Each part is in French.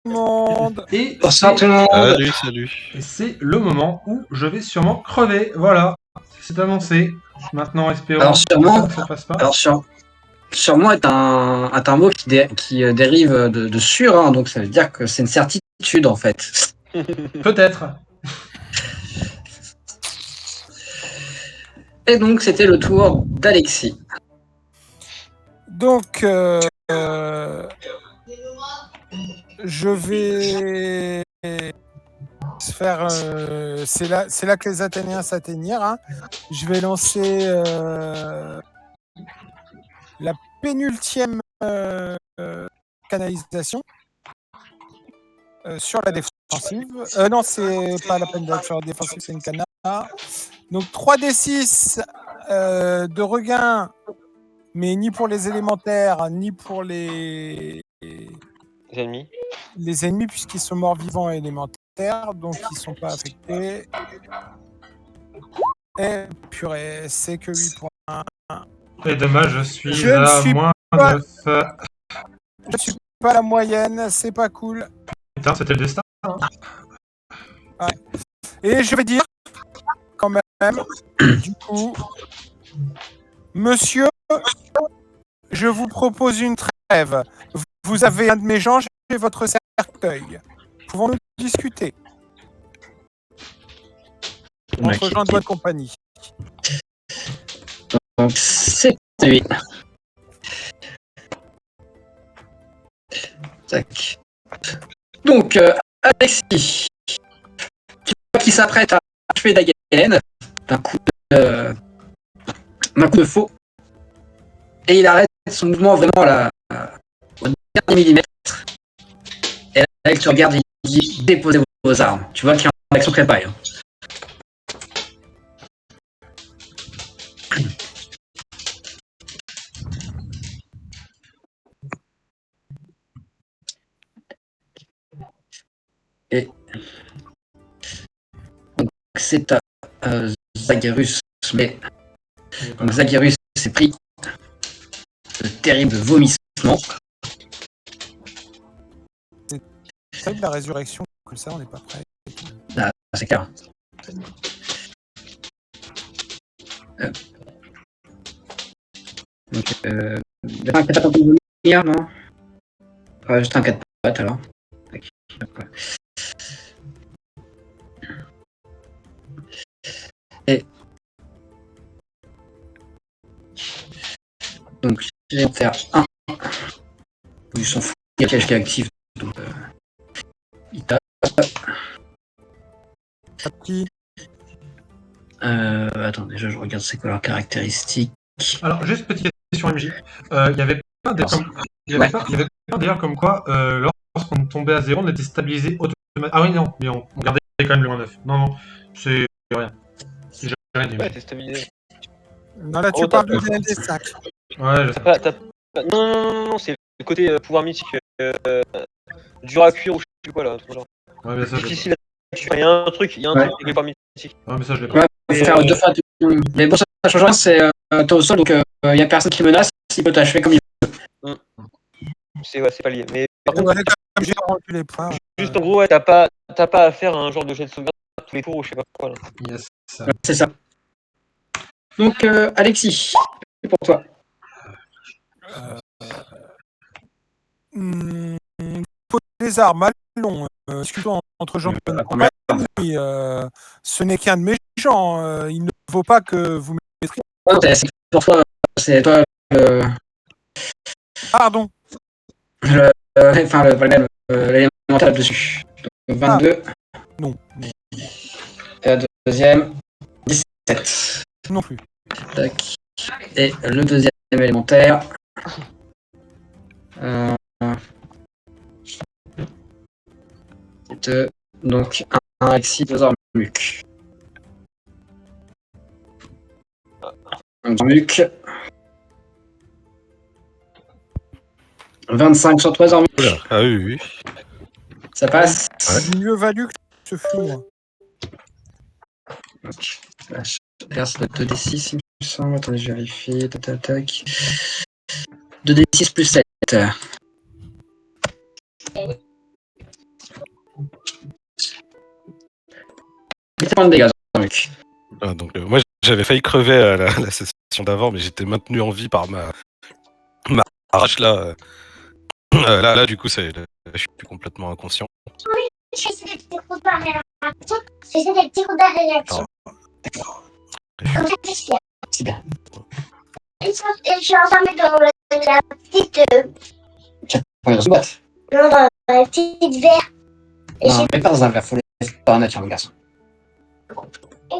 monde. Et Bonsoir tout le monde. Salut. et c'est le moment où je vais sûrement crever. Voilà, c'est annoncé. Maintenant, espérons Alors, sûrement- que ça ne se fasse pas. Alors sûrement est un mot qui dérive de sûr, hein, donc ça veut dire que c'est une certitude en fait. Peut-être. Et donc c'était le tour d'Alexis. Donc, je vais faire. C'est là que les Athéniens s'atteignirent. Hein. Je vais lancer la pénultième canalisation sur la défensive. Non, c'est pas la peine d'être sur la défensive, c'est une cana. Donc 3d6 de regain, mais ni pour les élémentaires, ni pour les ennemis. Les ennemis, puisqu'ils sont morts vivants et élémentaires, donc ils sont pas affectés. Et purée, c'est que 8 points. Et dommage, je suis Je ne à suis moins pas- 9. Je suis pas la moyenne, c'est pas cool. Putain, c'était le destin. Et je vais dire, quand même, du coup, monsieur, je vous propose une trêve. Vous avez un de mes gens, j'ai votre cercueil. Pouvons-nous discuter entre gens de votre compagnie. Donc c'est lui. Tac. Donc Alexis, tu vois qu'il s'apprête à achever Dagen d'un coup de faux, et il arrête son mouvement vraiment au dernier millimètre. Et là, il te regarde et il dit déposez vos armes. Tu vois qu'il y a une action préparée. Hein. Et donc c'est à Zagyrus, mais donc Zagyrus s'est pris de terribles vomissements. C'est de la résurrection, comme ça on n'est pas prêt. Ah, c'est clair. Donc, il y a un 4 pattes de vomir, non? Juste un 4 pattes alors. Et donc, je vais en faire un. Ils s'en foutent, il y a quelque chose qui est actif. Donc, il tape. Qui Attendez, je regarde c'est quoi leurs caractéristiques. Alors, juste petite question MJ. Il y avait pas d'ailleurs comme quoi, lorsqu'on tombait à 0, on était stabilisé automatiquement. Ah oui, non, mais on gardait quand même le 1-9. Non, c'est rien. J'ai rien dit. Ouais, t'es stabilisé. Non, là tu parles de DND5. Ouais, je sais. Non, c'est le côté pouvoir mythique. Dur à cuire ou je sais plus quoi là. Ouais, mais ça, je l'ai Difficile à tuer. Il y a un truc avec le pouvoir mythique. pas. Ouais, mais ça, je l'ai pas. Ouais, il faut faire 2 fois. Mais bon, ça change rien, c'est t'es au sol, donc il n'y a personne qui menace, il peut t'achever comme il veut. C'est pas lié. Mais par contre, Comme j'ai rendu les points. juste en gros, ouais, t'as pas à faire un genre de jet de sauvegarde tous les tours ou je sais pas quoi là. Yes. C'est ça. Donc, Alexis, c'est pour toi. Faut des armes, allons. Discutons entre gens de bonne compagnie. Ce n'est qu'un de mes gens. Il ne faut pas que vous mettriez. C'est pour toi. C'est toi. Pardon. L'élémentaire là-dessus. Donc, 22. Non. Et la deuxième, 17. Non plus. Tac. Et le deuxième élémentaire. Donc, un Alexis, 2 Zormuk. Un Zormuk. 25 sur toi, Zormuk. Ah oui. Ça passe. Ouais. Mieux valu que ce fut moi. Là, ça doit être 2d6, il me semble. Attendez, je vérifie. Tac. 2d6 plus 7. tes points de dégâts, Zormuk. Ah, donc, moi, j'avais failli crever à la session d'avant, mais j'étais maintenu en vie par ma arrache là. Là, du coup, je suis complètement inconscient. J'essaie des petits coups de comme ça, j'espère. C'est bien. Et je suis enfermée dans la petite, Dans une boîte. dans la petite verre. Et Non, mais pas dans un verre, faut les dans la nature, mon garçon.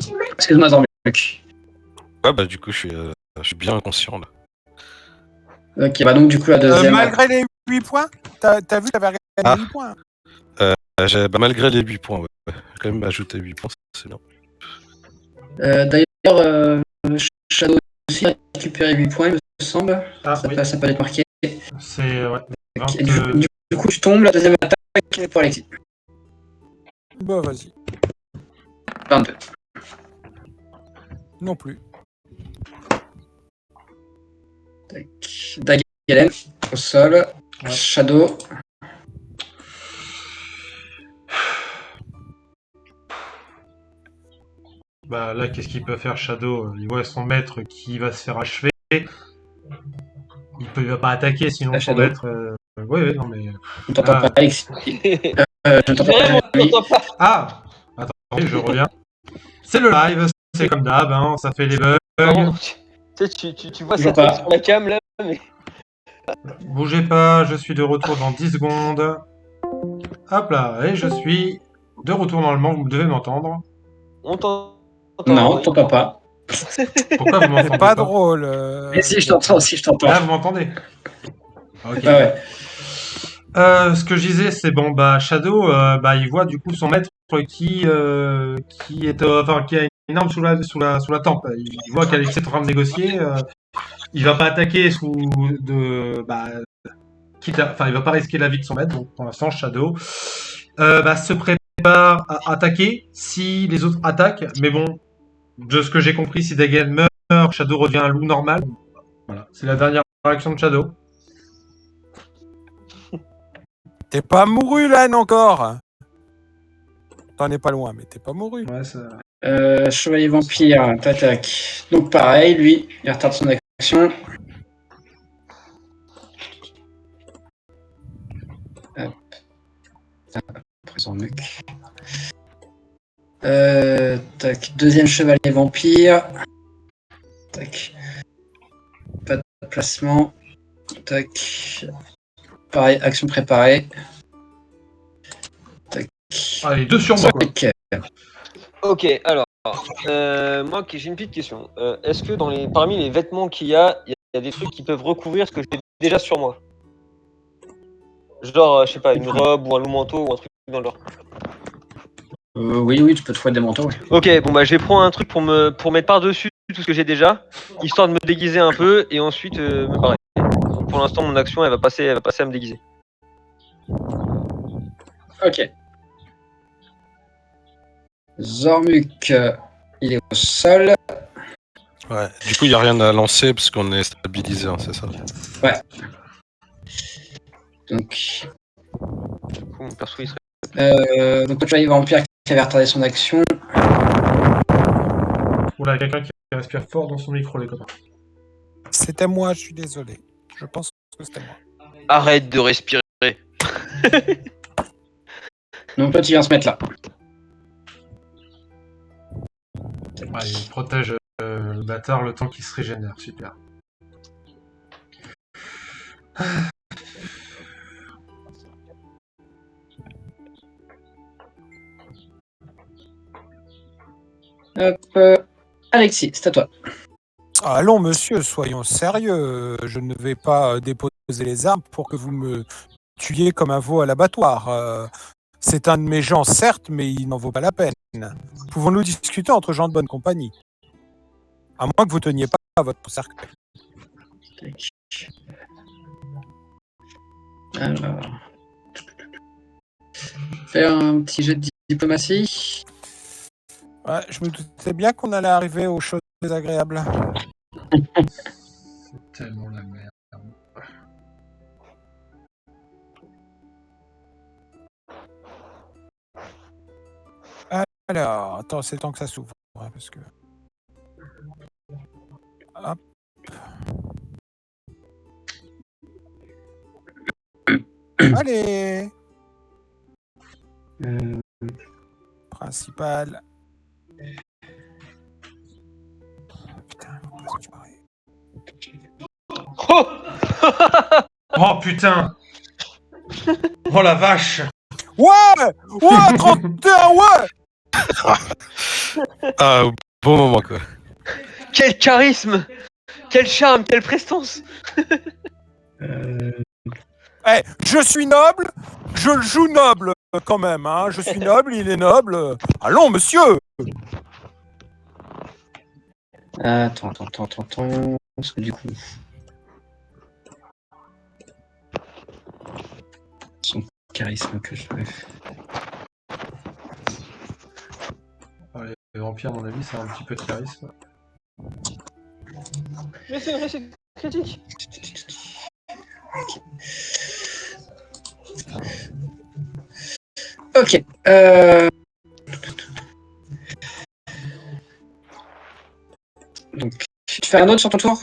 j'ai mal. Excuse-moi, Zormuk. Ouais, bah, du coup, je suis bien inconscient là. Ok, bah donc du coup, la deuxième. Malgré les 8 points, t'as vu que t'avais Ah. gagné 8 points. Malgré les 8 points, ouais. J'ai quand même ajouté 8 points, c'est bien. D'ailleurs, Shadow aussi a récupéré 8 points, il me semble. Ah, Ça oui. peut être marqué. C'est. Ouais. Et du coup, tu tombes, la deuxième attaque est pour Alexis. Bah, vas-y. 22. Non plus. Dagelen, au sol. Ouais. Shadow. Bah là, qu'est-ce qu'il peut faire Shadow? Il voit son maître qui va se faire achever. Il va pas attaquer, sinon son Shadow. maître. Oui, non mais. Je ne t'entends Ah. pas, Alexis. Je ne t'entends Vraiment, pas, je Jérémy. t'entends pas. Ah! Attendez, je reviens. C'est le live, c'est comme d'hab, hein, ça fait les bugs. Vraiment, tu sais, tu vois Je sa vois pas. tête sur la cam là, mais. Bougez pas, je suis de retour dans 10 secondes. Hop là, et je suis de retour normalement, vous devez m'entendre. On t'entend. Non, on t'entend pas. Pourquoi vous m'entendez C'est pas pas drôle. Mais si, je t'entends, si, je t'entends. Là, vous m'entendez? Ok. Ah ouais. Ce que je disais, c'est bon, bah Shadow, bah il voit du coup son maître qui est, enfin qui a une arme sous la tempe. Il voit qu'Alexis est en train de négocier. Il va pas attaquer enfin il va pas risquer la vie de son maître. Donc pour l'instant, Shadow, se prépare à attaquer si les autres attaquent. Mais bon, de ce que j'ai compris, si Dagen meurt, Shadow revient un loup normal. Voilà, c'est la dernière réaction de Shadow. T'es pas mouru, là, encore. T'en es pas loin, mais t'es pas mouru. Ouais, ça... Chevalier vampire, tac. Donc pareil, lui, il retarde son action. Hop. Après Zormuk. Tac, deuxième chevalier vampire. Tac. Pas de placement. Tac. Pareil, action préparée. Tac. Allez, deux sur moi, quoi. Ok. Ok, alors, moi j'ai une petite question. Est-ce que parmi les vêtements qu'il y a des trucs qui peuvent recouvrir ce que j'ai déjà sur moi? Genre, je sais pas, une robe ou un long manteau ou un truc dans le genre. Oui, tu peux te foutre des manteaux. Ouais. Ok, bon bah je vais prendre un truc pour mettre par-dessus tout ce que j'ai déjà, histoire de me déguiser un peu et ensuite me barrer. Donc, pour l'instant, mon action elle va passer à me déguiser. Ok. Zormuk, il est au sol. Ouais. Du coup, il n'y a rien à lancer parce qu'on est stabilisé, hein, c'est ça? Donc, Du coup, mon perso il serait. donc le chevalier vampire qui avait retardé son action. Oula, quelqu'un qui respire fort dans son micro, les copains. C'était moi, je suis désolé. Je pense que c'était moi. Arrête de respirer. Donc toi, tu viens se mettre là. Ouais, il protège le bâtard le temps qu'il se régénère, super. Hop. Alexis, c'est à toi. Allons, monsieur, soyons sérieux. Je ne vais pas déposer les armes pour que vous me tuiez comme un veau à l'abattoir. C'est un de mes gens, certes, mais il n'en vaut pas la peine. Pouvons-nous discuter entre gens de bonne compagnie? À moins que vous teniez pas à votre cercueil. Alors. Faire un petit jet de diplomatie. Ouais, je me doutais bien qu'on allait arriver aux choses désagréables. C'est tellement la merde. Alors, attends, c'est le temps que ça s'ouvre. Ouais, parce que... Hop. Allez. Principal. Putain, pourquoi est-ce que tu parais Oh Oh putain! Oh la vache! Ouais! Ouais, 31, ouais! Ah, bon moment, quoi. Quel charisme! Quel charme! Quelle prestance! Eh, je suis noble, je le joue noble quand même, hein. Je suis noble, il est noble. Allons, monsieur! Attends. Parce que du coup. Son charisme que je vais. Les vampires, à mon avis, c'est un petit peu de charisme. Mais c'est une réussite critique! Ok. Donc, tu fais un autre sur ton tour?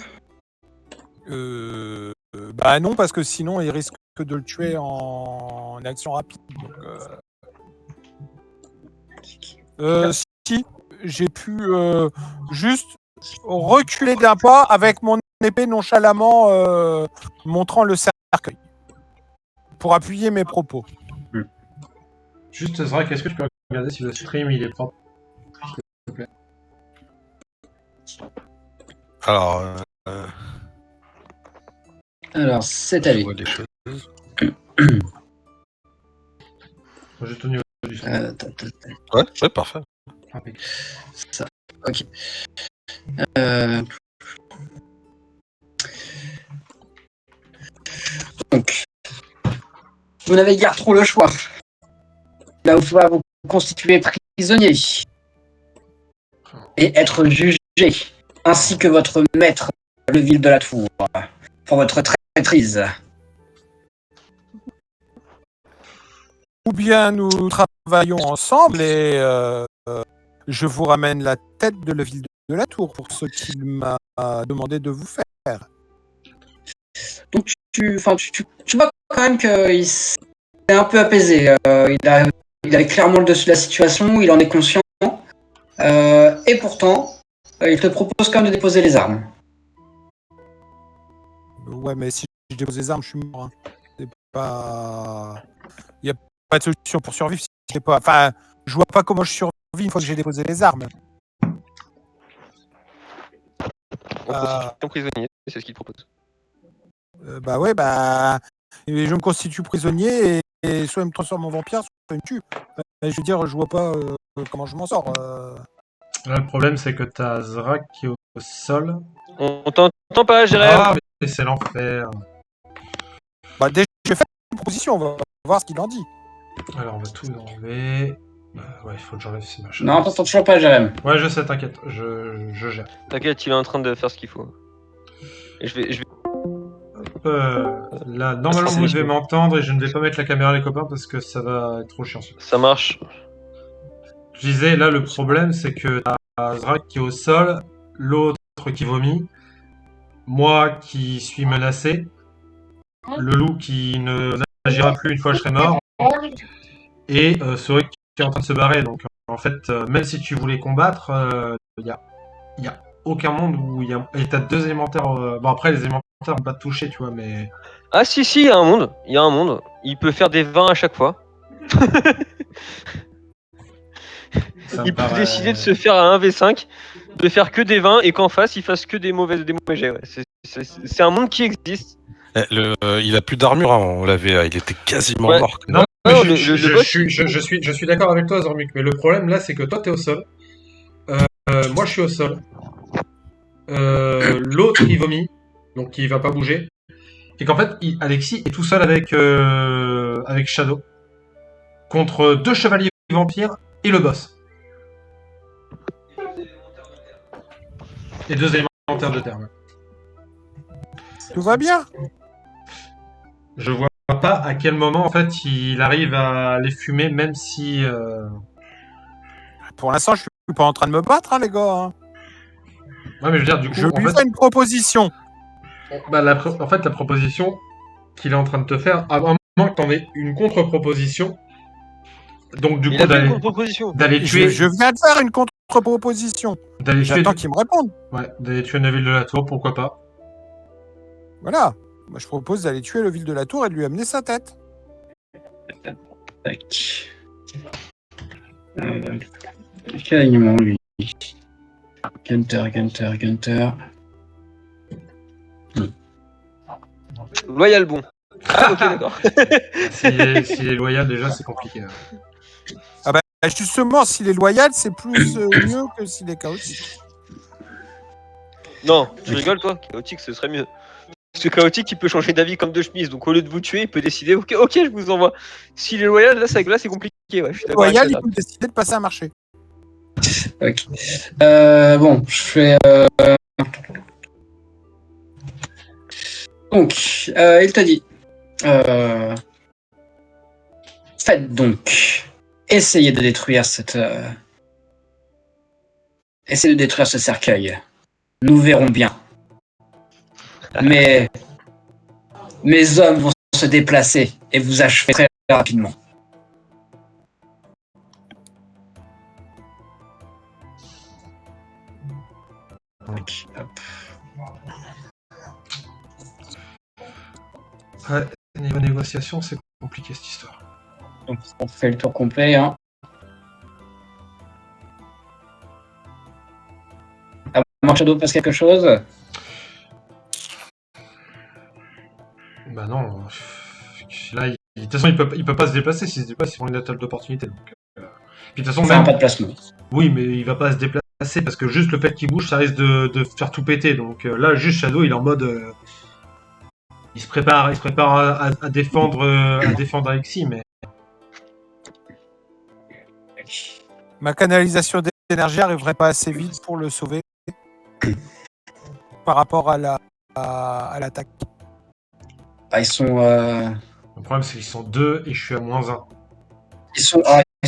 Bah non, parce que sinon, il risque de le tuer en action rapide. Donc, si, j'ai pu juste reculer d'un pas avec mon épée nonchalamment montrant le cercueil pour appuyer mes propos. Juste, Zrak, est-ce que tu peux regarder si le stream il est propre? S'il te plaît. Alors, Alors, c'est à je lui. vois les choses. Juste au niveau du son. Ouais, parfait. Impeccable. Ça. Ok. Donc, vous n'avez guère trop le choix. Là, vous pouvez vous constituer prisonnier et être jugé, ainsi que votre maître, le ville de la Tour, pour votre traîtrise. Ou bien nous travaillons ensemble et je vous ramène la tête de la ville de la Tour pour ce qu'il m'a demandé de vous faire. Donc, tu vois quand même qu'il s'est un peu apaisé. Il avait clairement le dessus de la situation, il en est conscient. Et pourtant, il te propose quand même de déposer les armes. Ouais, mais si je dépose les armes, je suis mort. Hein. C'est pas... Il n'y a pas de solution pour survivre si c'est pas... Enfin, je vois pas comment je survis une fois que j'ai déposé les armes. En constitution prisonnier, c'est ce qu'il propose. Bah ouais, bah... Et je me constitue prisonnier et soit il me transforme en vampire, soit il me tue. Je veux dire, je vois pas comment je m'en sors. Là, le problème, c'est que t'as Zrak qui est au sol. On t'entend pas, Jérém? Ah, mais c'est l'enfer. Bah déjà, j'ai fait une proposition, on va voir ce qu'il en dit. Alors, on va tout enlever. Ouais, il faut que j'enlève ces machins. Non, t'entends toujours pas, Jérém. Ouais, je sais, t'inquiète. Je gère. T'inquiète, il est en train de faire ce qu'il faut. Et je vais... Là, normalement, vous devez m'entendre et je ne vais pas mettre la caméra, les copains, parce que ça va être trop chiant. Ça marche. Je disais, là, le problème, c'est que t'as Zrak qui est au sol, l'autre qui vomit, moi qui suis menacé, le loup qui ne n'agira plus une fois que je serai mort, et Sorek qui est en train de se barrer. Donc, en fait, même si tu voulais combattre, il y a aucun monde où il y a... Et t'as deux élémentaires... Bon, après, les élémentaires vont pas te toucher, tu vois, mais... Ah si, il y a un monde. Il y a un monde. Il peut faire des 20 à chaque fois. Il peut décider de se faire à 1v5, de faire que des 20 et qu'en face, il fasse que des mauvais jets. Ouais. C'est un monde qui existe. Il a plus d'armure, hein, on l'avait, il était quasiment Ouais. mort. Non, mais Non, je suis d'accord avec toi, Zormuk, mais le problème, là, c'est que toi, t'es au sol. Moi, je suis au sol. L'autre, il vomit, donc il va pas bouger. Et qu'en fait, Alexis est tout seul avec Shadow, contre deux chevaliers vampires et le boss. Et deux élémentaires de terre. Tout va bien? Je vois pas à quel moment, en fait, il arrive à les fumer, même si... Pour l'instant, je suis pas en train de me battre, hein, les gars. Hein. Ouais, mais je veux dire, du coup, Je en lui fait, fais une proposition. bah, la proposition qu'il est en train de te faire, à un moment que t'en aies une contre-proposition, donc du Il coup, a fait une contre-proposition. d'aller tuer, Je viens de faire une contre-proposition. d'aller tuer, J'attends qu'il me réponde. ouais, d'aller tuer Neville de la Tour, pourquoi pas. Voilà. Moi, je propose d'aller tuer le ville de la Tour et de lui amener sa tête. Tac. Quel alignement, lui? Gunter. Loyal bon. Ah, ok, d'accord. S'il est loyal, déjà, c'est compliqué. Ah bah, justement, s'il est loyal, c'est plus mieux que s'il est chaotique. Non, tu rigoles, toi? Chaotique, ce serait mieux. Parce que chaotique, il peut changer d'avis comme de chemise. Donc, au lieu de vous tuer, il peut décider, ok, je vous envoie. S'il est loyal, là, c'est compliqué. Ouais, je suis d'accord. Loyal, avec il ça, peut décider de passer un marché. Ok. Bon, je fais. Donc, il te dit. Faites donc. Essayez de détruire Essayez de détruire ce cercueil. Nous verrons bien. Mais mes hommes vont se déplacer et vous achever très rapidement. Ok, hop. Ouais, niveau négociation, c'est compliqué cette histoire. Donc, on fait le tour complet. Hein. À moins que Shadow fasse quelque chose. Bah non. Là, de toute façon, il peut pas se déplacer. S'il se déplace, il prend une attaque d'opportunité. Donc, puis de toute façon, Faire même. pas de placement. Oui, mais il va pas se déplacer parce que juste le fait qu'il bouge, ça risque de faire tout péter. Donc là, juste Shadow, il est en mode. Il se prépare à défendre Alexis, mais. Ma canalisation d'énergie n'arriverait pas assez vite pour le sauver par rapport à l'attaque. Ah, ils sont Le problème, c'est qu'ils sont 2 et je suis à -1. ils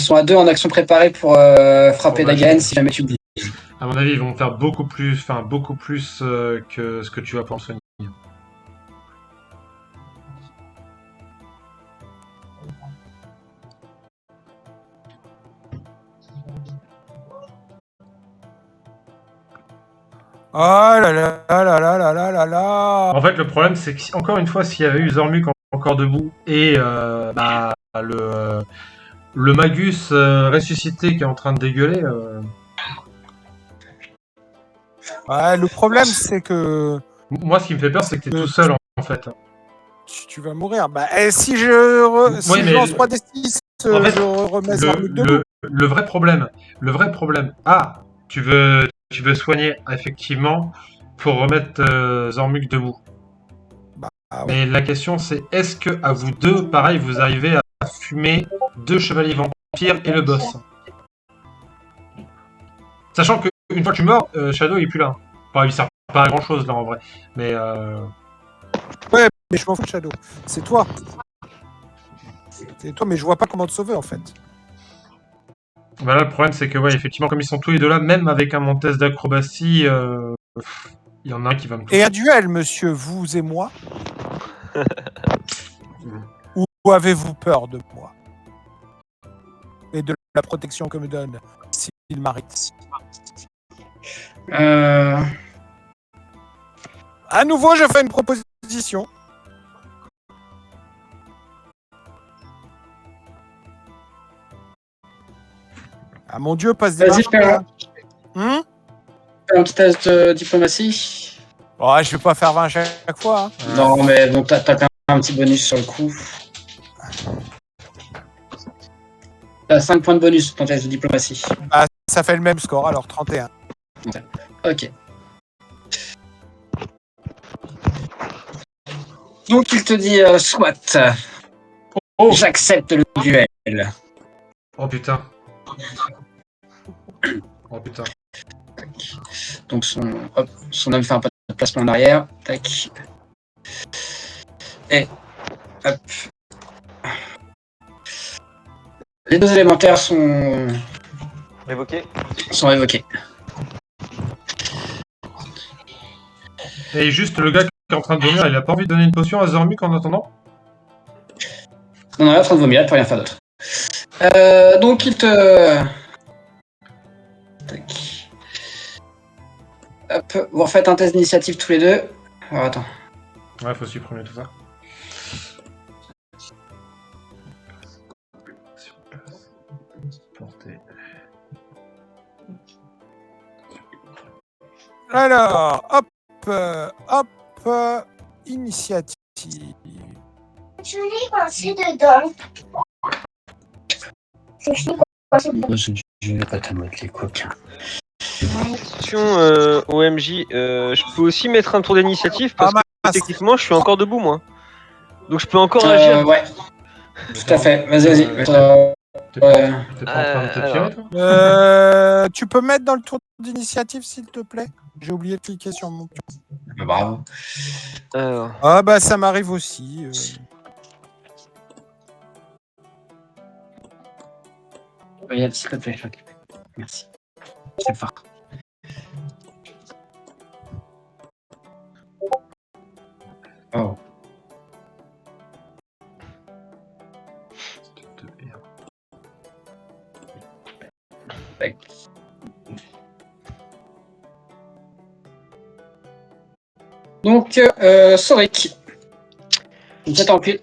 sont à 2 en action préparée pour frapper Bon, bah, Dagan si jamais tu bouges. À mon avis, ils vont faire beaucoup plus que ce que tu vas pouvoir soigner. Oh là là là là là là là là. En fait, le problème, c'est que encore une fois, s'il y avait eu Zormuk encore debout et le Magus ressuscité qui est en train de dégueuler. Ouais, le problème, c'est que Moi, ce qui me fait peur, c'est que t'es tout seul en fait. tu vas mourir. Bah, et si je lance 3d6, en fait, je remets Zormuk debout. le vrai problème. Ah, tu veux soigner effectivement pour remettre Zormuk debout. Ah ouais. Mais la question c'est est-ce que à vous deux, pareil, vous arrivez à fumer 2 chevaliers vampires et le boss? Sachant que une fois que tu meurs, Shadow il est plus là. Enfin, il sert pas à grand chose là en vrai. Mais Ouais, mais je m'en fous de Shadow. C'est toi. C'est toi, mais je vois pas comment te sauver en fait. bah là, le problème c'est que ouais, effectivement, comme ils sont tous les deux là, même avec un Montes d'acrobatie, il y en a un qui va me toucher. Et un duel, monsieur, vous et moi. Ou avez-vous peur de moi? Et de la protection que me donne s'il m'arrête. À nouveau, je fais une proposition. Ah mon Dieu, passe des Vas-y, fais un petit test de diplomatie. Oh, je vais pas faire 20 chaque fois. Hein. Non, mais donc t'as quand même un petit bonus sur le coup. T'as 5 points de bonus sur ton test de diplomatie. Bah, ça fait le même score, alors 31. Ok. Donc il te dit soit. Oh, J'accepte le duel. oh putain. Oh putain. Donc son homme fait un pas de placement en arrière. Tac. Et hop. Les deux élémentaires sont Révoqué. sont révoqués. Et juste, le gars qui est en train de dormir, il a pas envie de donner une potion à Zormik en attendant? Non, non, il est en train de vomir, il peut rien faire d'autre. Donc il te... Tac. Hop, vous refaites un test d'initiative tous les deux. Alors attends. Ouais, faut supprimer tout ça. Sur place. Portée. Alors, initiative. Je l'ai coincé dedans. Je suis coincé dedans. Je vais pas te mettre les coquins. Question OMJ, je peux aussi mettre un tour d'initiative parce que techniquement je suis encore debout moi. Donc je peux encore agir. Ouais, tout à fait. Vas-y. T'es pas en train de te alors. tirer, toi? Tu peux mettre dans le tour d'initiative, s'il te plaît? J'ai oublié de cliquer sur mon pion. Bravo. Alors, Ah bah ça m'arrive aussi. Regarde, s'il te plaît. Merci. C'est fort. Oh. Tac. Donc, Soric.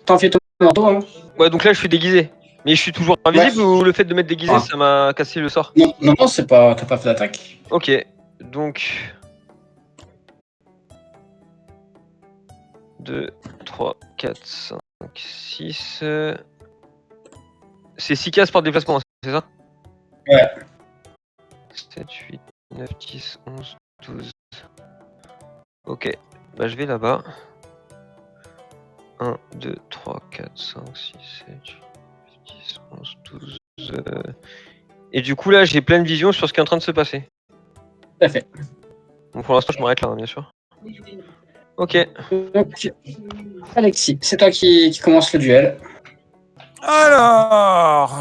T'enfiles ton manteau, hein? ouais, donc là je suis déguisé. Mais je suis toujours invisible ou le fait de m'être déguisé ça m'a cassé le sort? Non, c'est pas. T'as pas fait d'attaque. Ok, donc 2, 3, 4, 5, 6. C'est 6 cases par déplacement, c'est ça? Ouais. 7, 8, 9, 10, 11, 12. Ok, bah je vais là-bas. 1, 2, 3, 4, 5, 6, 7, 8, 10, 11, 12. Et du coup là j'ai pleine vision sur ce qui est en train de se passer. Tout à fait. Donc pour l'instant je m'arrête là, hein, bien sûr. Ok. Donc, Alexis, c'est toi qui commence le duel. Alors...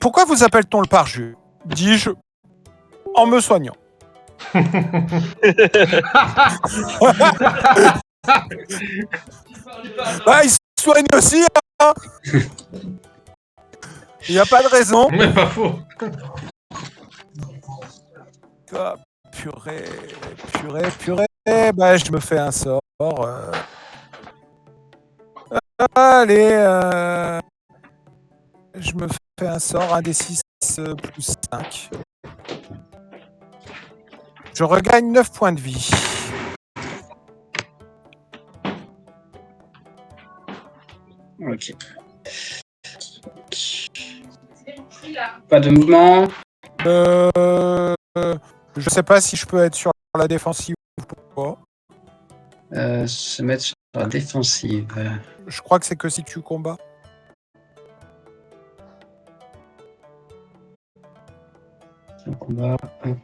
Pourquoi vous appelle-t-on le parjure? Dis-je en me soignant. Bah, il se soigne aussi, hein. Il n'y a pas de raison. Mais pas faux. Ah, purée. Bah, je me fais un sort. Allez, je me fais un sort, un des 6 plus 5. Je regagne 9 points de vie. Ok. Pas de mouvement. Je sais pas si je peux être sur la défensive ou pas. Se mettre sur la défensive. Je crois que c'est que si tu combats. Le combat. Hop.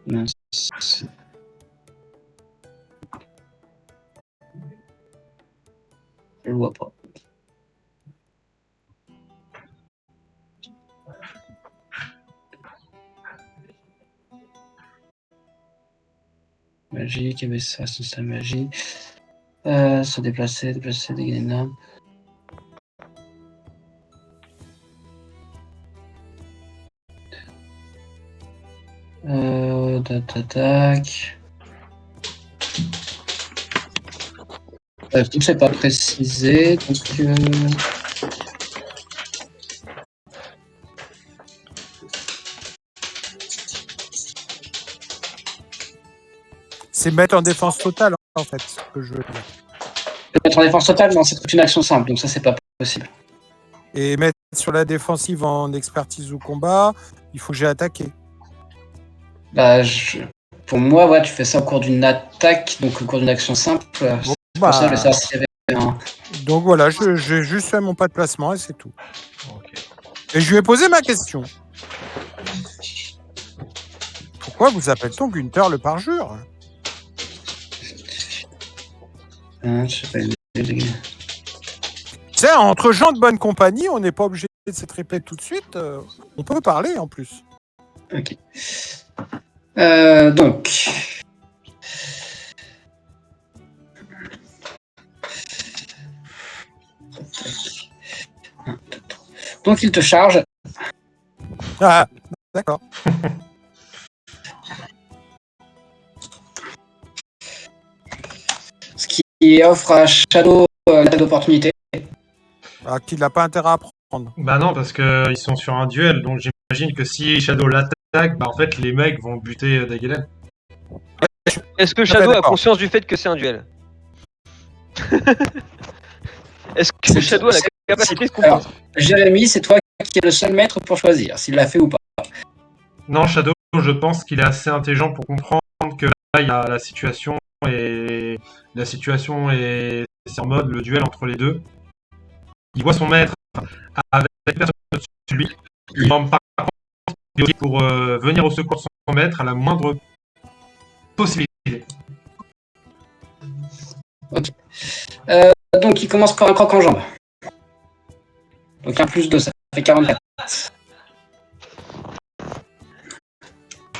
Mince. Je le vois pas. Magie, avait ça, c'est sa magie. Se déplacer, dégainer une arme. D'attaque. Tout c'est pas précisé, donc C'est mettre en défense totale, en fait, ce que je veux dire. Mettre en défense totale, non, c'est une action simple, donc ça, c'est pas possible. Et mettre sur la défensive en expertise ou combat, il faut que j'ai attaqué. Bah, pour moi, ouais, tu fais ça au cours d'une attaque, donc au cours d'une action simple. C'est pour ça que je voulais savoir s'il y avait un... Donc voilà, j'ai juste fait mon pas de placement et c'est tout. Ok. Et je lui ai posé ma question. Pourquoi vous appelle-t-on Gunther le parjure? Je sais pas. Tu sais, entre gens de bonne compagnie, on n'est pas obligé de se répéter tout de suite. On peut parler en plus. Ok. Donc. Donc il te charge. Ah, d'accord. Ce qui offre à Shadow l'attaque d'opportunité. Ah, qu'il n'a pas intérêt à prendre. Bah non, parce que ils sont sur un duel, donc j'imagine que si Shadow l'attaque, bah en fait les mecs vont buter Dagelen. Est-ce que Ah, Shadow a d'accord. conscience du fait que c'est un duel? Est-ce que C'est- Shadow a la c'est- capacité de Alors, comprendre? Jérémy, c'est toi qui es le seul maître pour choisir s'il l'a fait ou pas. Non, Shadow, je pense qu'il est assez intelligent pour comprendre que là, il y a la situation et c'est en mode le duel entre les deux. Il voit son maître avec personne au-dessus de lui. Il en par contre il est pour venir au secours de son maître à la moindre possibilité. Donc il commence par un croc en jambe. Donc un plus 2, ça fait 44.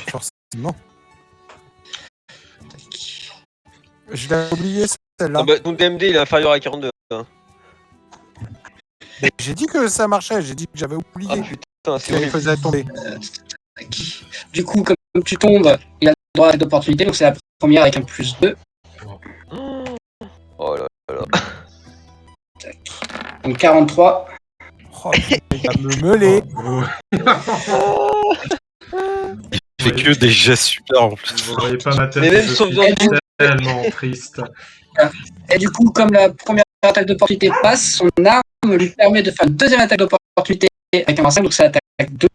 Forcément. Je l'ai oublié celle-là. Ah bah, ton DMD il est inférieur à 42. Hein. Mais j'ai dit que ça marchait, j'ai dit que j'avais Ah oublié putain, c'est qu'il horrible. faisait tomber. Du coup, comme tu tombes, il a le droit à d'opportunité, donc c'est la première avec un plus 2. Oh là là. Donc 43. Oh, putain, il va me meuler. Il fait que des gestes super en plus. Vous voyez pas ma tête, Mais même je sans suis besoin de- tellement triste. Et du coup, comme la première attaque d'opportunité passe, son arme lui permet de faire une deuxième attaque d'opportunité avec un 25, donc c'est l'attaque 2.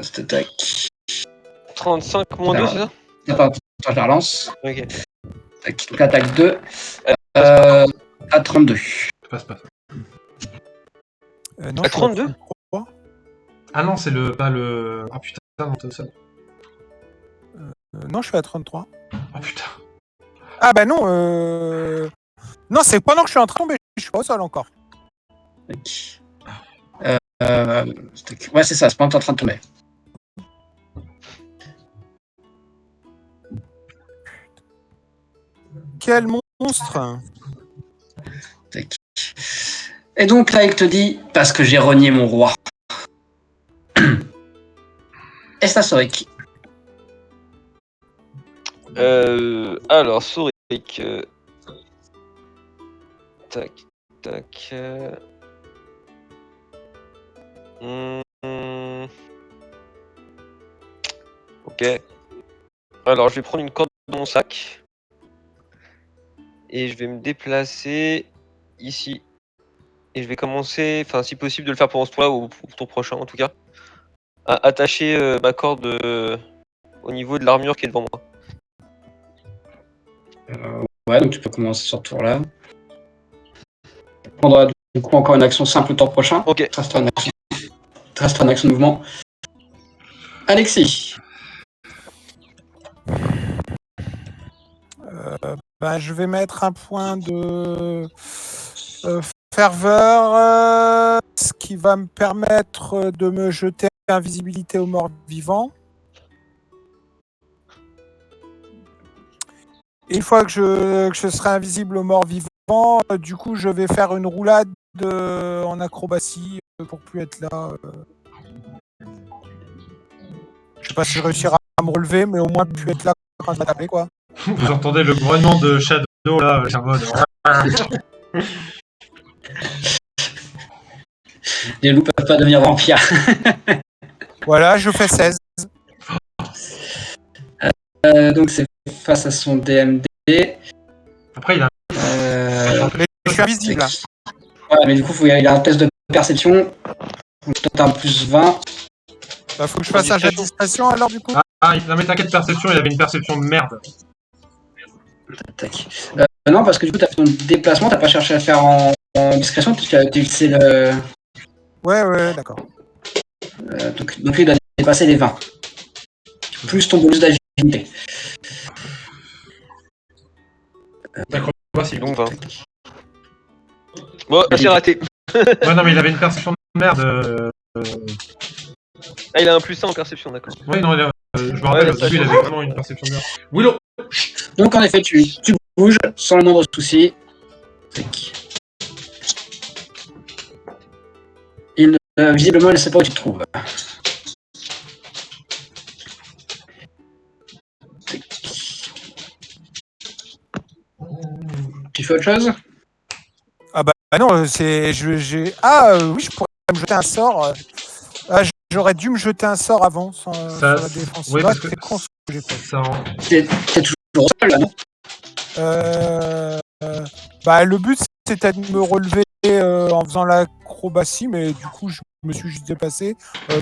Cette attaque. 35 moins 2, c'est ça? Attends, je la relance. Ok. Tac, donc l'attaque 2. À 32. Passe pas. Non, À je suis 32? 33. Ah non, c'est le pas le. Ah putain, non, t'es au sol. Non, je suis à 33. Ah putain. Ah bah non, non, c'est pendant que je suis en train de tomber, je suis pas au sol encore. Tac. Ouais, c'est ça, c'est pas en train de tomber. Quel monstre! Tac. Et donc là, il te dit, parce que j'ai renié mon roi. Et ça serait qui? Alors, Soric. Tac, tac. Ok. Alors, je vais prendre une corde dans mon sac. Et je vais me déplacer ici. Et je vais commencer, enfin, si possible, de le faire pendant ce tour-là ou pour tour prochain en tout cas. À attacher ma corde au niveau de l'armure qui est devant moi. Ouais, donc tu peux commencer sur ce tour-là. Tu prendras du coup encore une action simple le tour prochain. Ok. Ça restera une action de mouvement. Alexis. Bah, je vais mettre un point de ferveur, ce qui va me permettre de me jeter invisibilité aux morts vivants. Et une fois que je serai invisible aux morts vivants, du coup, je vais faire une roulade en acrobatie pour plus être là. Je sais pas si je réussirai à me relever, mais au moins plus être là quand je vais taper, quoi. Vous entendez le grognement de Shadow là, c'est en mode. Les loups peuvent pas devenir vampires. Voilà, je fais 16. Donc c'est face à son DMD. Après, il a Mais je suis invisible. Ouais, mais du coup, il a un test de perception. Donc, toi, t'as un plus 20. Bah, faut que je fasse un jet de discrétion alors du coup. non mais t'inquiète, perception, il avait une perception de merde. Tac. Non, parce que du coup, t'as fait ton déplacement, t'as pas cherché à faire en discrétion, puisque tu as utilisé le. Ouais, d'accord. Donc, lui, il doit dépasser les 20. Plus ton bonus d'agilité. Voici. Donc 20. Bon, c'est raté. Ouais, non mais il avait une perception de merde. Ah, il a un plus 1 en perception, d'accord. Oui, non, je me rappelle, au début, il avait vraiment une perception de merde. Willow. Donc, en effet, tu bouges sans le moindre souci. Tac. Visiblement, il ne sait pas où tu te trouves. Tu fais autre chose? Ah bah non, c'est. Oui, je pourrais me jeter un sort. J'aurais dû me jeter un sort avant sur la défensive. Oui, parce que c'est con ce que j'ai fait. ça. T'es toujours seul là, non? Bah, le but c'était de me relever en faisant l'acrobatie, mais du coup je me suis juste déplacé. Je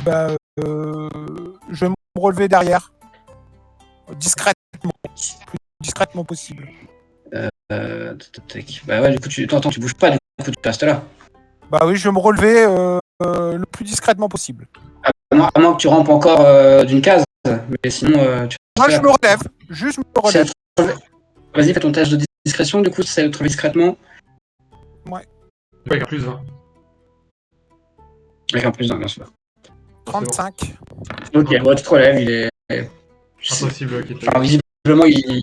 vais me relever derrière, discrètement, le plus discrètement possible. Bah ouais, du coup, tu bouges pas, du coup, tu restes là. Bah oui, je vais me relever le plus discrètement possible. À moins que tu rampes encore d'une case, mais sinon, tu Moi restes je là. me relève, juste me relève. Vas-y, fais ton test de discrétion, du coup, c'est être discrètement. Ouais, il y a plus 20. Avec un plus d'un, bien sûr. 35. Ok, bon, tu te relèves, il est. Impossible qu'il te. Enfin, visiblement, il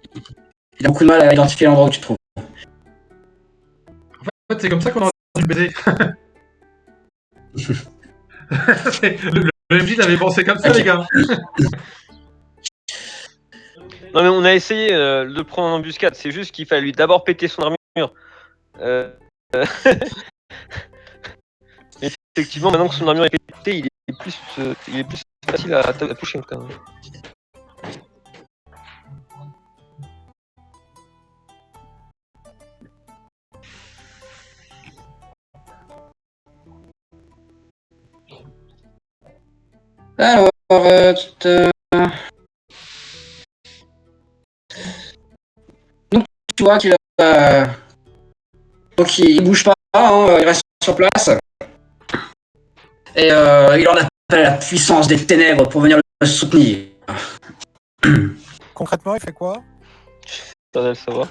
a beaucoup de mal à identifier l'endroit où tu te trouves. En fait, c'est comme ça qu'on aurait dû le baiser. le MJ l'avait pensé comme ça, les gars. Non, mais on a essayé de le prendre en embuscade, c'est juste qu'il fallait lui d'abord péter son armure. Effectivement, maintenant que son armure est pétée, il est plus facile à toucher quand même. Alors, donc tu vois qu'il donc il bouge pas, hein, il reste sur place. Et il en appelle à la puissance des ténèbres pour venir le soutenir. Concrètement, il fait quoi? Ça va le savoir.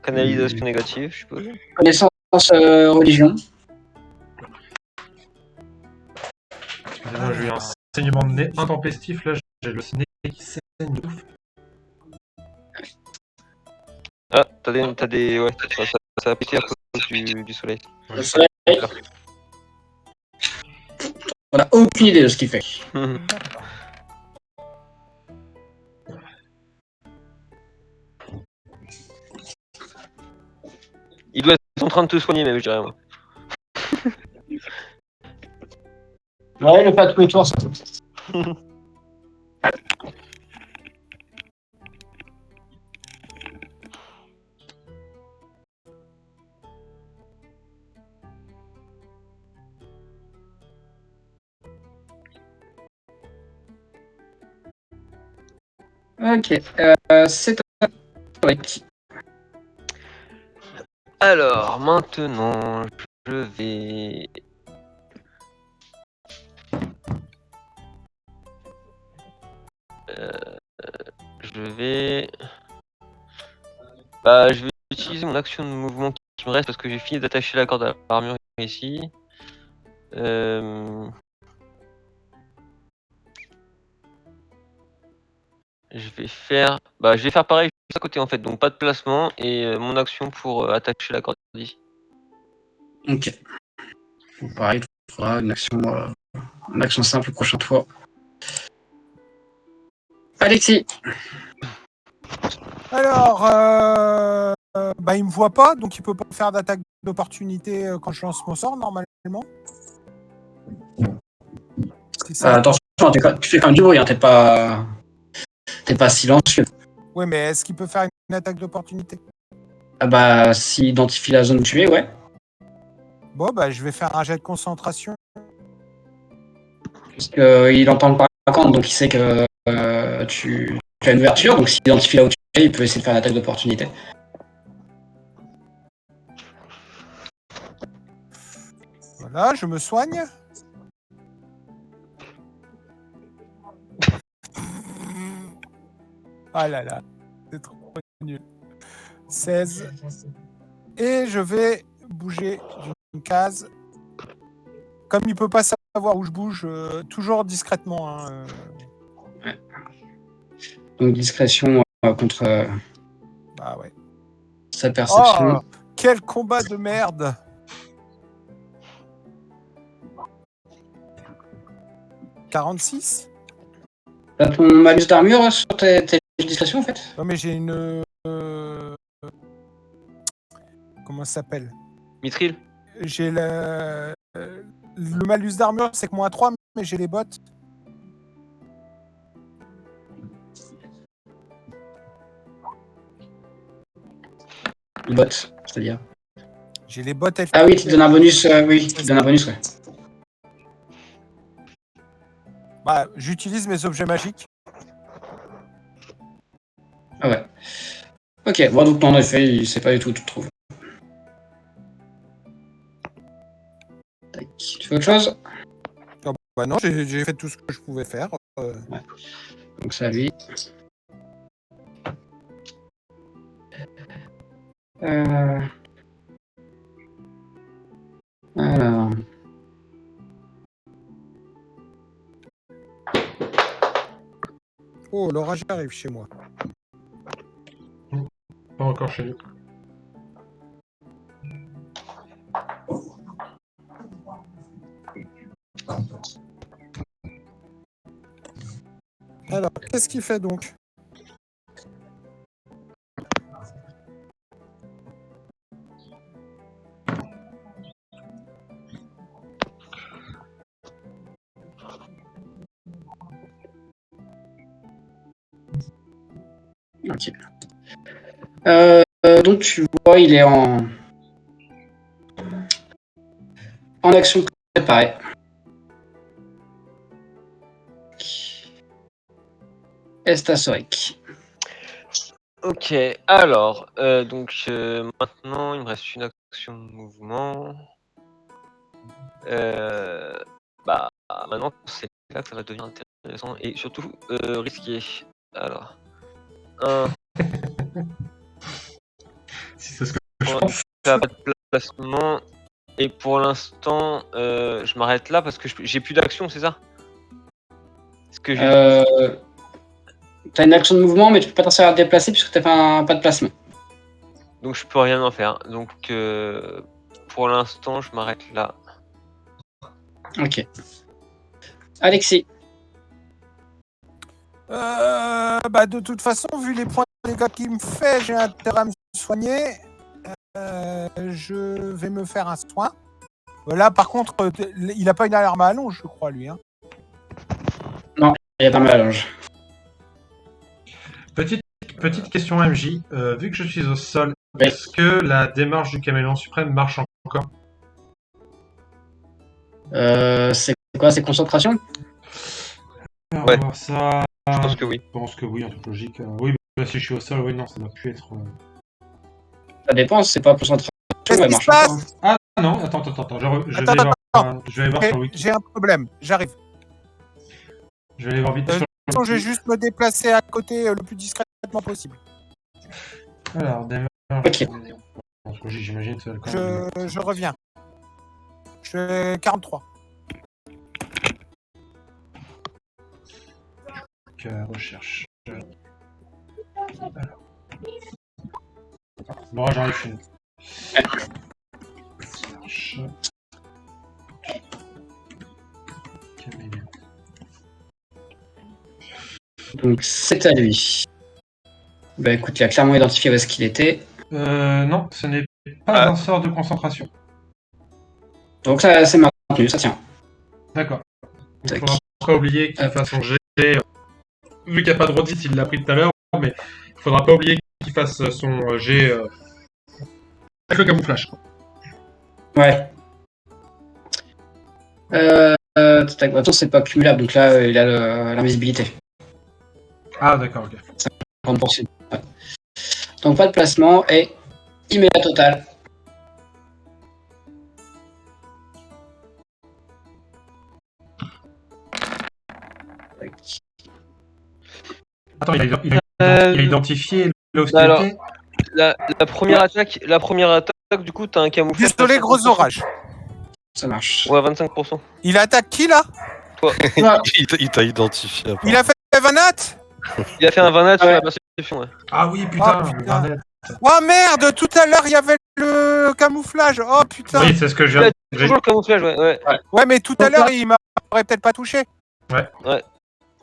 Canalisation négative, je suppose. Connaissance religion. Excusez-moi, j'ai eu un saignement de nez intempestif, là, j'ai le nez qui saigne de ouf. Ah, t'as des... Ouais, ça a pété à cause du soleil. Le soleil. On n'a aucune idée de ce qu'il fait. Il doit être en train de te soigner, même, je dirais. Moi. Ouais, le pas tous les tours, ça. Ok, c'est un historique. Alors, maintenant, je vais... je vais utiliser mon action de mouvement qui me reste parce que j'ai fini d'attacher la corde à l'armure ici. Je vais faire pareil juste à côté en fait, donc pas de placement et mon action pour attacher la corde ici. Ok. Bon, pareil, il faudra une action simple prochaine fois. Alexis. Alors, il me voit pas, donc il peut pas faire d'attaque d'opportunité quand je lance mon sort normalement. C'est ça. Attention, tu fais quand même du bruit, hein, t'es pas. t'es pas silencieux. Oui, mais est-ce qu'il peut faire une attaque d'opportunité? Ah bah, s'il identifie la zone où tu es, ouais. Bon, bah, je vais faire un jet de concentration. Parce qu'il entend le paracorde, donc il sait que tu as une ouverture. Donc s'il identifie là où tu es, il peut essayer de faire une attaque d'opportunité. Voilà, je me soigne. Ah là là, c'est trop nul. 16. Et je vais bouger d'une case. Comme il peut pas savoir où je bouge, toujours discrètement. Hein, Donc discrétion contre Bah ouais. sa perception. Oh, quel combat de merde! « 46 ?» T'as ton malus d'armure sur tes discrétions en fait? Non mais j'ai une... comment ça s'appelle? Mithril? J'ai le malus d'armure, c'est que -3, mais j'ai les bottes. Le bot, c'est-à-dire. J'ai les bottes. Ah oui, tu donnes un bonus, oui, tu donnes un bonus, ouais. Bah, j'utilise mes objets magiques. Ah ouais. Ok, bon donc en effet, il sait pas du tout où tu te trouves. Tac. Tu fais autre chose? Oh, bah non, j'ai fait tout ce que je pouvais faire. Ouais. Donc ça lui. Alors. Oh, l'orage arrive chez moi. Pas encore chez nous. Alors, qu'est-ce qu'il fait donc? Ok. Donc tu vois, il est en action préparée. Estasoric. Ok, alors, donc maintenant il me reste une action de mouvement. Bah maintenant c'est là que ça va devenir intéressant et surtout risqué. Alors, un, Si c'est ce que je pour pense. l'instant, pas de placement et pour l'instant je m'arrête là parce que j'ai plus d'action, c'est ça? Ce que j'ai T'as une action de mouvement, mais tu peux pas t'en servir à te déplacer puisque t'as pas de placement. donc je peux rien en faire. Donc pour l'instant je m'arrête là. Ok. Alexis. Bah, de toute façon, vu les points de dégâts qu'il me fait, j'ai intérêt à me soigner. Je vais me faire un soin. Là, par contre, il a pas une alarme à allonge, je crois, lui. Hein. Il y a pas mal. Petite question MJ. Vu que je suis au sol, Oui. est-ce que la démarche du caméléon suprême marche encore? C'est quoi? C'est concentration? On Ouais. va voir ça. Je pense que oui. Je pense que oui, en toute logique. Oui, bah, si je suis au sol, oui, non, ça doit plus être. Ça dépend, c'est pas concentration. Qu'est-ce Elle qui marche se encore. passe? Ah non, attends. Je vais aller voir sur le wiki. J'ai un problème, j'arrive. Je vais aller voir vite De sur toute façon, je vais juste me déplacer à côté le plus discrètement possible. Alors, démarche. Ok. Parce que j'imagine que ça va quand même. Je reviens. Je fais 43. Recherche. Alors. Bon, j'arrive chez nous. Recherche. Caméléon. Donc c'est à lui. Bah écoute, il a clairement identifié où est-ce qu'il était. Non, ce n'est pas un sort de concentration. Donc ça c'est maintenu, ça tient. D'accord. Il Tac. faudra pas oublier qu'il fasse son jet vu qu'il n'y a pas de Rodis, il l'a pris tout à l'heure, mais il faudra pas oublier qu'il fasse son jet avec le camouflage. Ouais. Tac, attends, c'est pas cumulable, donc là, il a l'invisibilité. Ah, d'accord, ok. 30%. Ouais. Donc pas de placement et immédiat total. Attends, il a identifié l'hostilité. La première attaque, du coup, t'as un camouflage. Désolé, gros orage. Ça marche. Ouais, 25%. Il attaque qui là? Il t'a identifié. Il a fait Vanat? Il a fait un 20 sur la perception, ouais. Ah oui, putain, Oh, putain. Barnett. Oh merde, tout à l'heure il y avait le camouflage. Oh putain. Oui, c'est ce que je viens de Toujours le camouflage, ouais. Ouais, mais tout à l'heure il m'aurait peut-être pas touché.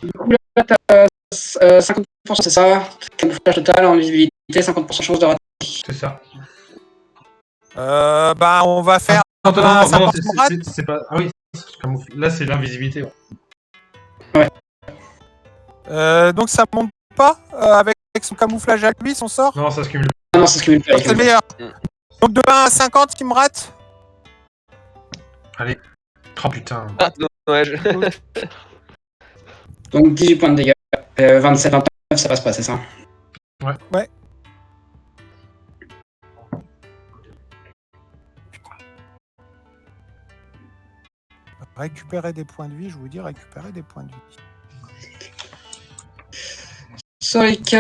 Du coup, là, t'as 50%, c'est ça? Camouflage total, invisibilité, 50% chance de rater. C'est ça. Bah on va faire. Non, ça non, porte rate. c'est pas. Ah oui, là c'est l'invisibilité. Ouais. Donc ça monte pas avec son camouflage à lui, son sort. Non, ça se cumule. Non, c'est ce que je C'est le meilleur. Donc de 1 à 50 qui me rate. Allez. Oh putain. Ah, dommage. Donc 18 points de dégâts. 27, 29, ça passe pas, c'est ça? Ouais. Récupérer des points de vie, je vous dis récupérer des points de vie. Soric.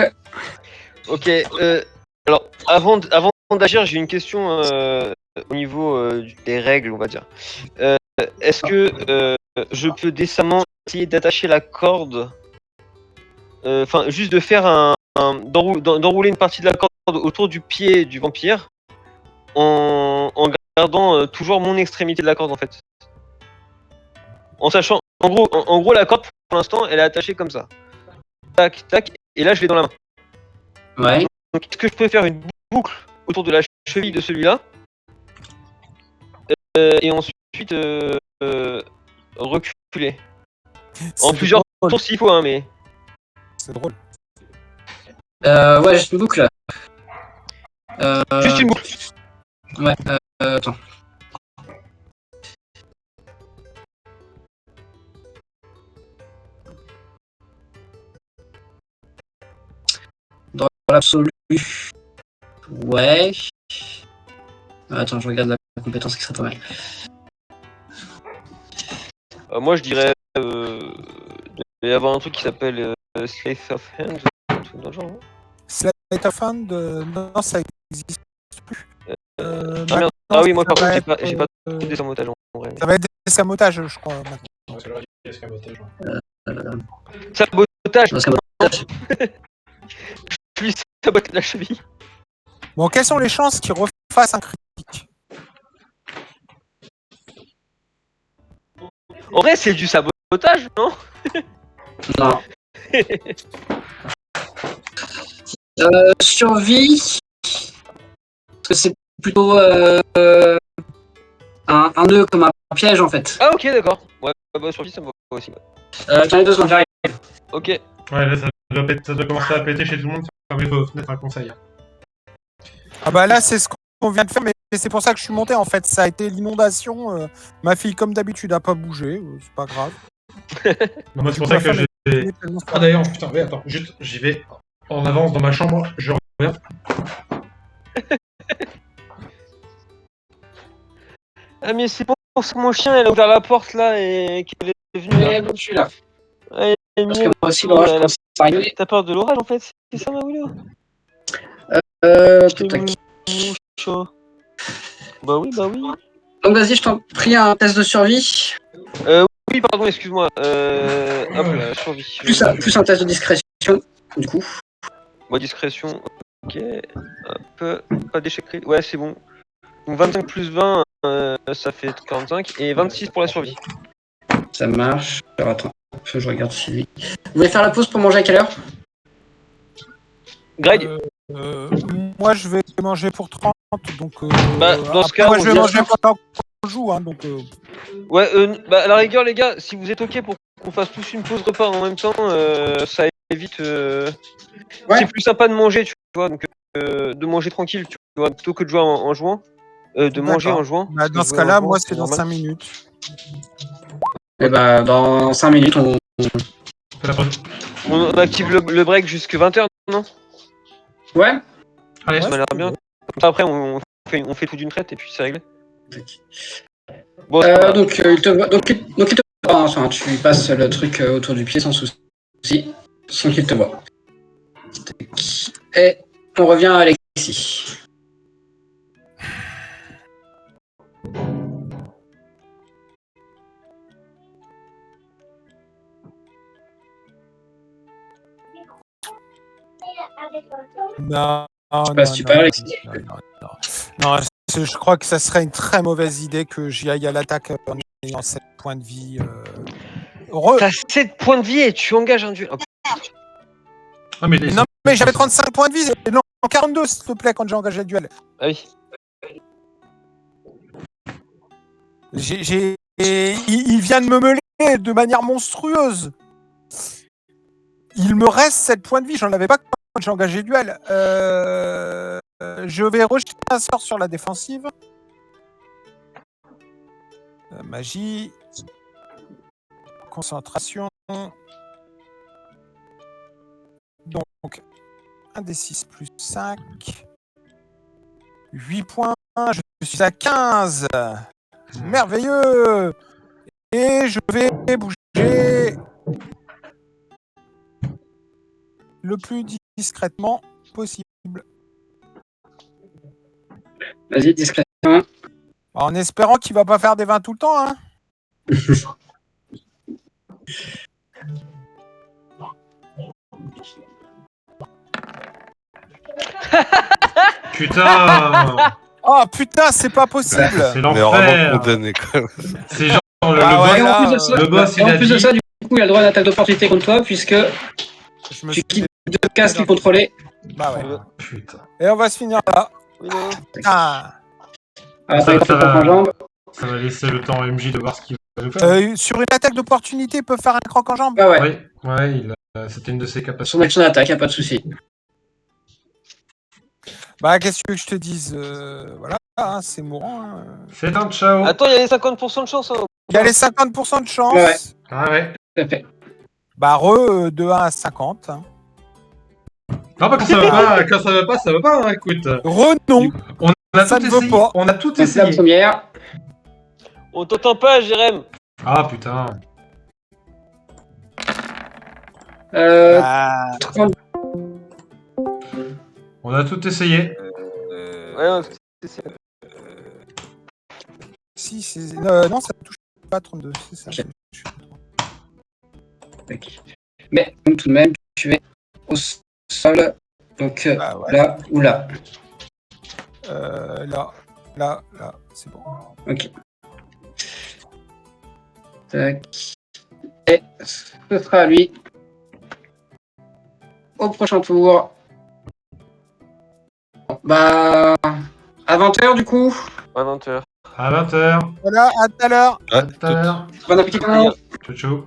Ok, alors avant d'agir, j'ai une question au niveau des règles, on va dire. Est-ce que je peux décemment essayer d'attacher la corde, enfin juste de faire d'enrouler une partie de la corde autour du pied du vampire en gardant toujours mon extrémité de la corde en fait. En sachant, en gros la corde pour l'instant elle est attachée comme ça. Tac, tac, et là je l'ai dans la main. Ouais. Donc est-ce que je peux faire une boucle autour de la cheville de celui-là et ensuite reculer en plusieurs tours s'il faut, hein, mais... C'est drôle. Ouais, juste une boucle. Juste une boucle. Ouais, attends. Dans l'absolu. Ouais. Attends, je regarde la compétence qui serait pas mal. Moi je dirais il doit y avoir un truc qui s'appelle Sleight of Hand, un truc dans le genre. Sleight of Hand, non, ça existe plus. Ah merde, ah oui, moi par contre j'ai pas euh, des sabotages en vrai. Ça va être des escamotages, je crois. Maintenant. Sabotage. Parce que Je lui sabote la cheville. Bon, quelles sont les chances qu'il refasse un critique? En vrai c'est du sabotage, non? non. Survie. Parce que c'est plutôt un nœud comme un piège en fait. Ah ok d'accord. Ouais, bah survie ça me va aussi. Tiens les 2 secondes, j'arrive. Ok. Ouais, là ça doit commencer à péter chez tout le monde. Fermez vos fenêtres, un conseil. Ah bah là, c'est ce qu'on vient de faire, mais c'est pour ça que je suis monté en fait. Ça a été l'inondation. Ma fille, comme d'habitude, a pas bougé. C'est pas grave. Non, moi c'est pour ça que j'ai... Ah d'ailleurs, putain, ouais, attends, juste, j'y vais en avance dans ma chambre, je reviens. Ah mais c'est pour ça que mon chien elle a ouvert la porte là et qu'elle est venue là. Je suis là. Ouais, Parce que moi aussi, l'orage commence à arriver. T'as peur de l'orage en fait, c'est ça ma Willow? Tac. Chaud. Bah oui. Donc vas-y, je t'en prie un test de survie. Oui, pardon, excuse-moi. Hop là, survie. Plus un test de discrétion, du coup. Moi, discrétion, ok. Hop, pas d'échec critique. Ouais, c'est bon. Donc 25 plus 20, ça fait 45. Et 26 pour la survie. Ça marche. Alors attends, je regarde si... Vous voulez faire la pause pour manger à quelle heure? Greg, Moi, je vais manger pour 30. Donc, Bah, dans ce après, cas, moi, on je vais dit- manger pendant qu'on joue. Hein, donc, ouais, bah, à la rigueur, les gars, si vous êtes ok pour qu'on fasse tous une pause repas en même temps, ça vite. Ouais. C'est plus sympa de manger, tu vois, donc de manger tranquille, tu vois, plutôt que de jouer en jouant. De manger D'accord. en jouant. Bah, parce que dans ce jouer en cas-là, jouant, moi, c'est dans normal. 5 minutes. Et bah, dans 5 minutes, on. Fais la pause. On active le break jusque 20h, non? Ouais. Allez, Ça m'a l'air c'est bien. bon. Comme ça, après, on fait tout d'une traite et puis c'est réglé. Bon, ça va. Donc, il te voit. Donc, il te voit. Hein, enfin, tu lui passes le truc autour du pied sans souci. Sans qu'il te voit. Et on revient à Alexis. Non, Je sais pas si tu parles, Alexis. non, je crois que ça serait une très mauvaise idée que j'y aille à l'attaque en ayant 7 points de vie. T'as 7 points de vie et tu engages un duel. Ah, mais Non, mais j'avais 35 points de vie. Non, 42, s'il te plaît, quand j'ai engagé le duel. Ah oui. Il vient de me meuler de manière monstrueuse. Il me reste 7 points de vie. J'en avais pas quand j'ai engagé le duel. Je vais rejeter un sort sur la défensive. Magie. Concentration. Donc, 1 des 6 plus 5. 8 points. Je suis à 15. Merveilleux. Et je vais bouger le plus discrètement possible. Vas-y, discrètement. En espérant qu'il va pas faire des 20 tout le temps. Hein. putain, Oh putain, c'est pas possible. c'est On est vraiment l'enfer. condamné quand même. C'est genre le, Ah ouais, boss, là, en plus de ça, le boss, et il en a plus de dit. ça, du coup, il a le droit à l'attaque d'opportunité contre toi, puisque Je me tu suis quittes 2 cases qu'il contrôlait. Bah ouais. Putain. Et on va se finir là. Oui, non. Putain. Après, il Ça fait va. en jambe. Ça va laisser le temps à MJ de voir ce qu'il va nous faire. Sur une attaque d'opportunité, il peut faire un croc en jambe. Ah ouais, Oui, c'était une de ses son capacités. action d'attaque, y a pas de souci. Bah qu'est-ce que je te dise voilà, hein, c'est mourant. Hein. C'est un ciao. Attends, il y a les 50% de chance. Hein. Il y a les 50% de chance. Ouais. Ah ouais. Tout à fait. Bah de 1 à 50. Hein. Non, bah quand ça va pas, ça va pas, hein, écoute. Non. On a Ça tout ne veut essayé. pas. On a tout Donc, la essayé. première. On t'entend pas, Jérém. Ah putain. Bah, 30. On a tout essayé. Ouais, si, c'est... non, ça touche pas 32, c'est ça. Ok. Ok. Mais tout de même, tu es au sol. Donc Bah, ouais. là ou là. Là, c'est bon. Ok. Tac. Et ce sera à lui. Au prochain tour. Bah. À 20h du coup. à 20h. À 20h. Voilà, à tout à l'heure. Ah, À tout à l'heure. Bon appétit tout le monde. Ciao, ciao.